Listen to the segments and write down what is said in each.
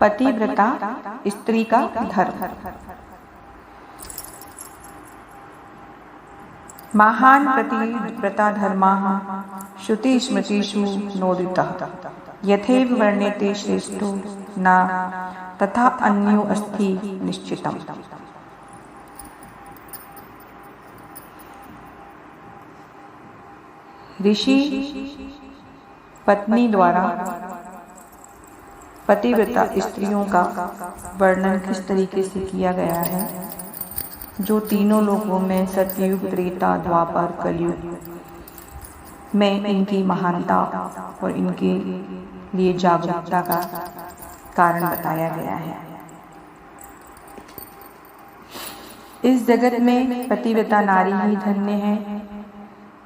पतिव्रता स्त्री का धर्म। महान् पतिव्रता धर्माः श्रुतिस्मृतिषु नोदितः यथैव वर्ण्यते श्रेष्ठो न तथा अन्यो अस्ति निश्चितम्। ऋषि पत्नी द्वारा पतिव्रता स्त्रियों का वर्णन किस तरीके से किया गया है, जो तीनों लोकों में सतयुग, त्रेता, द्वापर, कलयुग में इनकी महानता और इनके लिए जागरूकता का कारण बताया गया है। इस जगत में पतिव्रता नारी ही धन्य है।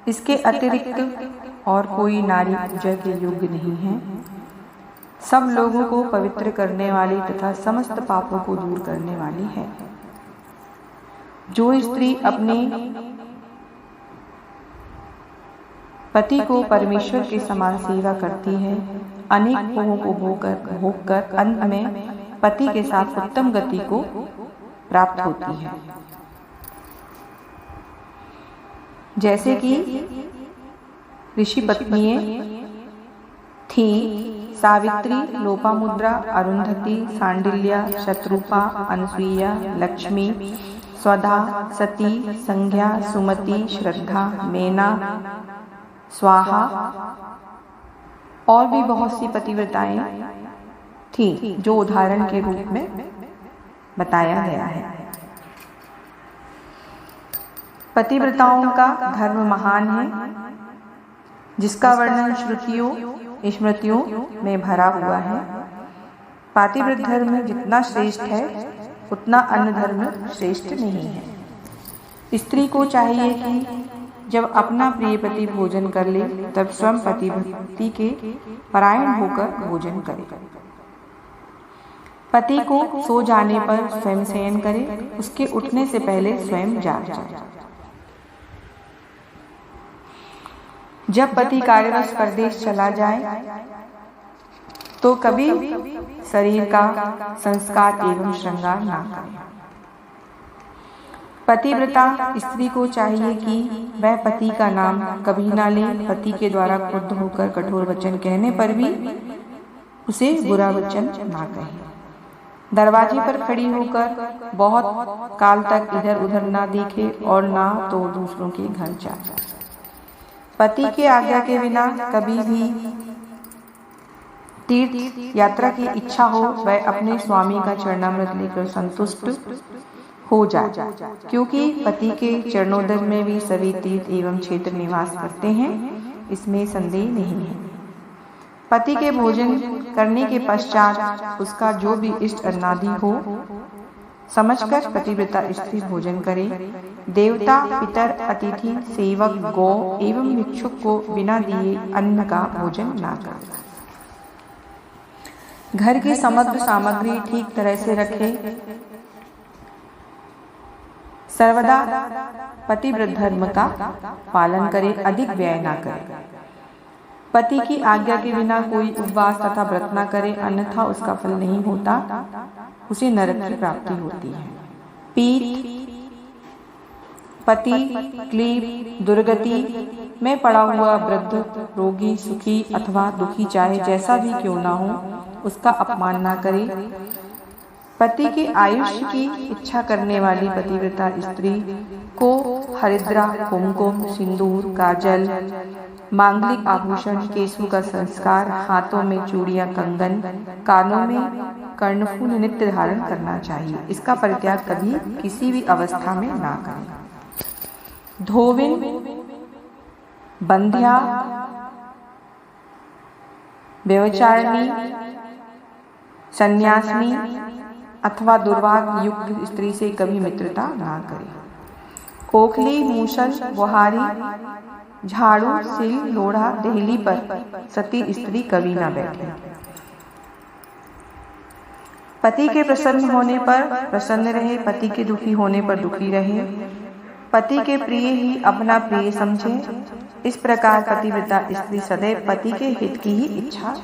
इसके अतिरिक्त और कोई नारी पूजा के योग्य नहीं है। सब लोगों को पवित्र करने वाली तथा समस्त पापों को दूर करने वाली है। जो स्त्री अपने पति को परमेश्वर के समान सेवा करती है, अनेक भोगों को भोगकर अंत में पति के साथ उत्तम गति को प्राप्त होती है। जैसे कि ऋषि पत्नियां थी सावित्री, लोपामुद्रा, अरुंधति, सांडिल्या, शत्रुपा, अनसुईया, लक्ष्मी, स्वधा, सती, संज्ञा, सुमति, श्रद्धा, मेना, स्वाहा और भी बहुत सी पतिव्रताएं थी, जो उदाहरण के रूप में बताया गया है। पतिव्रताओं का धर्म महान है, जिसका वर्णन श्रुतियों स्मृतियों में भरा हुआ है। पातिव्रत धर्म जितना श्रेष्ठ है उतना अन्य धर्म श्रेष्ठ नहीं है। स्त्री को चाहिए कि जब अपना प्रिय पति भोजन कर ले तब स्वयं पति के परायण होकर भोजन करे। पति को सो जाने पर स्वयं शयन करे, उसके उठने से पहले स्वयं जाग जाए। जब पति कार्यवश परदेश चला जाए तो कभी शरीर का संस्कार एवं श्रृंगार ना करे। पतिव्रता स्त्री को चाहिए कि वह पति का नाम कभी ना ले। पति के द्वारा क्रुद्ध होकर कठोर वचन कहने पर भी उसे बुरा वचन ना कहे। दरवाजे पर खड़ी होकर बहुत काल तक इधर उधर ना देखे और ना तो दूसरों के घर जाए। पति के आज्ञा के बिना कभी भी तीर्थ यात्रा की इच्छा हो, वह अपने स्वामी का चरणामृत लेकर संतुष्ट हो जाए, क्योंकि पति के चरणोदर में भी सभी तीर्थ एवं क्षेत्र निवास करते हैं, इसमें संदेह नहीं है। पति के भोजन करने के पश्चात उसका जो भी इष्ट अन्नादि हो समझकर पतिव्रता स्त्री भोजन करे। देवता, पितर, अतिथि, सेवक, गौ एवं भिक्षुक को बिना दिए अन्न का भोजन ना करे। घर की समग्र सामग्री ठीक तरह से रखे। सर्वदा पतिव्रत धर्म का पालन करे, अधिक व्यय ना करे। पति की आज्ञा के बिना कोई उपवास तथा व्रत न करे, अन्यथा उसका फल नहीं होता, उसे नरक की प्राप्ति होती है। पीठ, पति, क्लीब, दुर्गति में पड़ा हुआ वृद्ध, रोगी, सुखी अथवा दुखी चाहे जैसा भी क्यों ना हो, उसका अपमान ना करे। पति के आयुष्य की इच्छा करने वाली पतिव्रता स्त्री को हरिद्रा, कुमकुम, सिंदूर, काजल, मांगलिक आभूषण, केशों का संस्कार, हाथों में चूड़ियां, कंगन, कानों में कर्णफूल नित्य धारण करना चाहिए। इसका परित्याग कभी किसी भी अवस्था में ना करें। धोविन, बंध्या, व्यभिचारिणी, सन्यासिनी अथवा दुर्भाग्य युक्त स्त्री से कभी मित्रता ना करें। ओखली, मूसल, बुहारी, झाड़ू, सिल, लोढ़ा, देहली पर सती स्त्री कभी ना बैठे। पति के प्रसन्न होने पर प्रसन्न रहे, पति के दुखी होने पर दुखी रहे। पति के प्रिय ही अपना प्रिय समझे। इस प्रकार पतिव्रता स्त्री सदैव पति के हित की ही इच्छा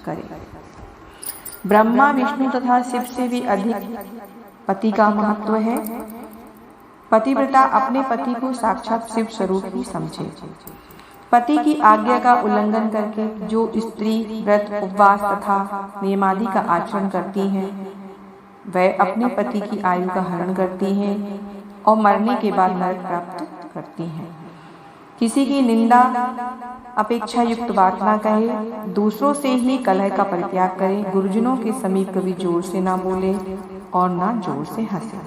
करे। ब्रह्मा, विष्णु तथा शिव से भी अधिक पति का महत्व है। पतिव्रता अपने पति को साक्षात शिव स्वरूप ही समझे। पति की आज्ञा का उल्लंघन करके जो स्त्री व्रत, उपवास तथा नियमादि का आचरण करती हैं, वह अपने पति की आयु का हरण करती हैं और मरने के बाद नरक प्राप्त करती हैं। किसी की निंदा, अपेक्षा युक्त बात ना कहे, दूसरों से ही कलह का परित्याग करे, गुरुजनों के समीप कभी जोर से ना बोले और ना जोर से हंसे।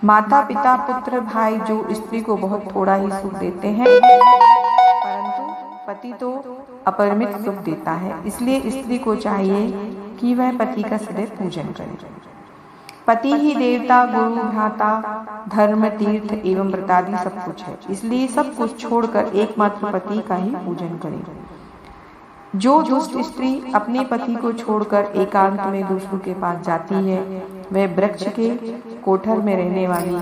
माता, पिता, पुत्र, भाई जो स्त्री को बहुत थोड़ा ही सुख देते हैं, परंतु पति तो अपरिमित सुख देता है। इसलिए स्त्री को चाहिए कि वह पति का सदैव पूजन करे। पति ही देवता, गुरु, भ्राता, धर्म, तीर्थ एवं व्रतादि सब कुछ है। इसलिए सब कुछ छोड़कर एकमात्र पति का ही पूजन करें। जो दुष्ट स्त्री अपने पति को छोड़कर एकांत में दूसरों के पास जाती है, वह वृक्ष के कोठर में रहने वाली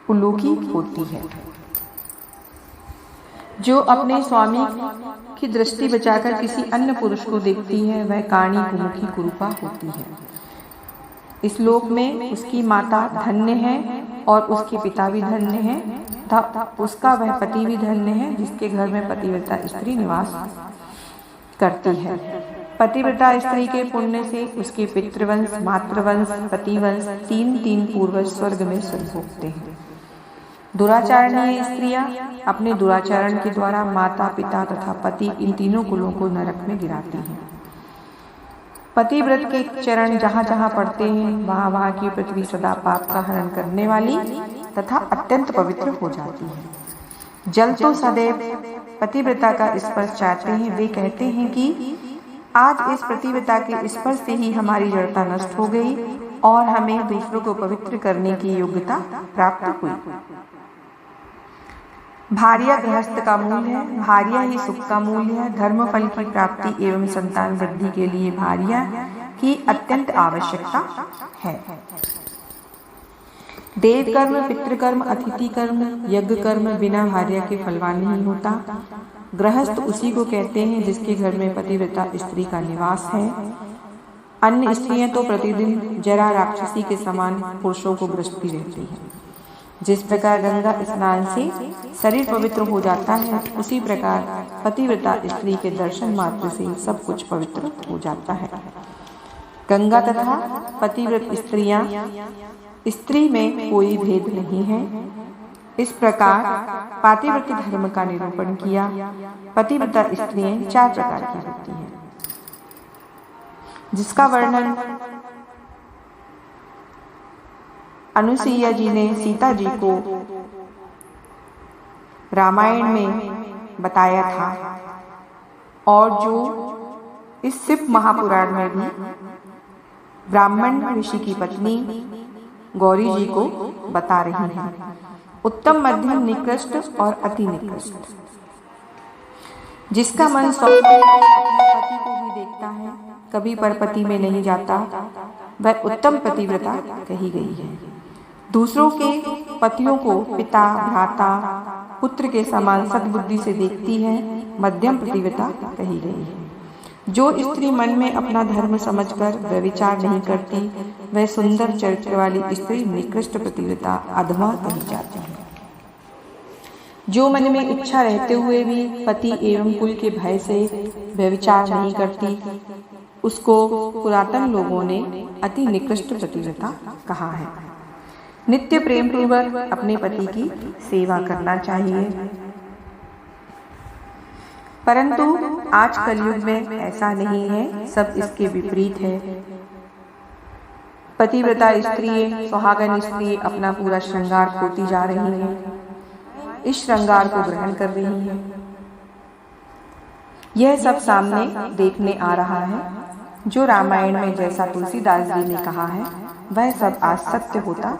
उल्लू की होती है। जो अपने स्वामी की दृष्टि बचाकर किसी अन्य पुरुष को देखती है, वह काणी, कुमुखी, कुरूपा होती है। इस लोक में उसकी माता धन्य है और उसके पिता भी धन्य है तथा उसका वह पति भी धन्य है जिसके घर में पतिव्रता स्त्री निवास करती है। पतिव्रता स्त्री के पुण्य से उसके पितृवंश, मातृवंश, पतिवंश, तीन पूर्वज स्वर्ग में स्वर्ग भोगते हैं। दुराचारणीय स्त्रियां अपने दुराचरण के द्वारा माता, पिता तथा पति इन तीनों कुलों को नरक में गिराती हैं। पतिव्रत के चरण जहाँ जहाँ पड़ते हैं, वहाँ वहाँ की पृथ्वी सदा पाप का हरण करने वाली तथा अत्यंत पवित्र हो जाती है। जल तो सदैव पतिव्रता का स्पर्श चाहते हैं। वे कहते हैं कि आज इस पतिव्रता के स्पर्श से ही हमारी जड़ता नष्ट हो गई और हमें दूसरों को पवित्र करने की योग्यता प्राप्त हुई। भार्या गृहस्थ का मूल है, भार्या ही सुख का मूल है। धर्म फल की प्राप्ति एवं संतान वृद्धि के लिए भार्या की अत्यंत आवश्यकता है। देव कर्म, पितृकर्म, अतिथि कर्म, यज्ञ कर्म बिना भार्या के फलवान नहीं होता। गृहस्थ उसी को कहते हैं जिसके घर में पतिव्रता स्त्री का निवास है। अन्य स्त्रियां तो प्रतिदिन जरा राक्षसी के समान पुरुषों को ग्रसती रहती हैं। जिस प्रकार गंगा स्नान से शरीर पवित्र हो जाता है, उसी प्रकार पतिव्रता स्त्री के दर्शन मात्र से सब कुछ पवित्र हो जाता है। गंगा तथा पतिव्रत स्त्रियां, स्त्री में कोई भेद नहीं है। इस प्रकार पातिव्रत्य धर्म का निरूपण किया। पतिव्रता स्त्रियां 4 प्रकार की होती हैं, जिसका वर्णन अनुसुईया जी ने सीता जी को रामायण में बताया था और जो इस शिव महापुराण में भी ब्राह्मण ऋषि की पत्नी गौरी जी को बता रही हैं। उत्तम, मध्यम, निकृष्ट और अति निकृष्ट। जिसका मन अपने पति को भी देखता है, कभी परपति में नहीं जाता, वह उत्तम पतिव्रता कही गई है। दूसरों के पतियों को पिता, भ्राता, पुत्र के समान सद्बुद्धि से देखती है, मध्यम पतिव्रता कही गई है। जो स्त्री मन में अपना धर्म समझकर व्यभिचार नहीं करती, वह सुंदर चरित्र वाली स्त्री निकृष्ट पतिव्रता अधमा कही जाती है। जो मन में इच्छा रहते हुए भी पति एवं कुल के भय से व्यभिचार नहीं करती, उसको पुरातन लोगों ने अति निकृष्ट पतिव्रता कहा है। नित्य प्रेम पूर्वक अपने पति की सेवा करना चाहिए, परंतु आज कलयुग में ऐसा नहीं है, सब इसके विपरीत है। पतिव्रता स्त्री, सुहागन स्त्री अपना पूरा श्रृंगार खोती जा रही है, इस श्रृंगार को ग्रहण कर रही है। यह सब सामने देखने आ रहा है। जो रामायण में जैसा तुलसीदास जी ने कहा है, वह सब आज सत्य होता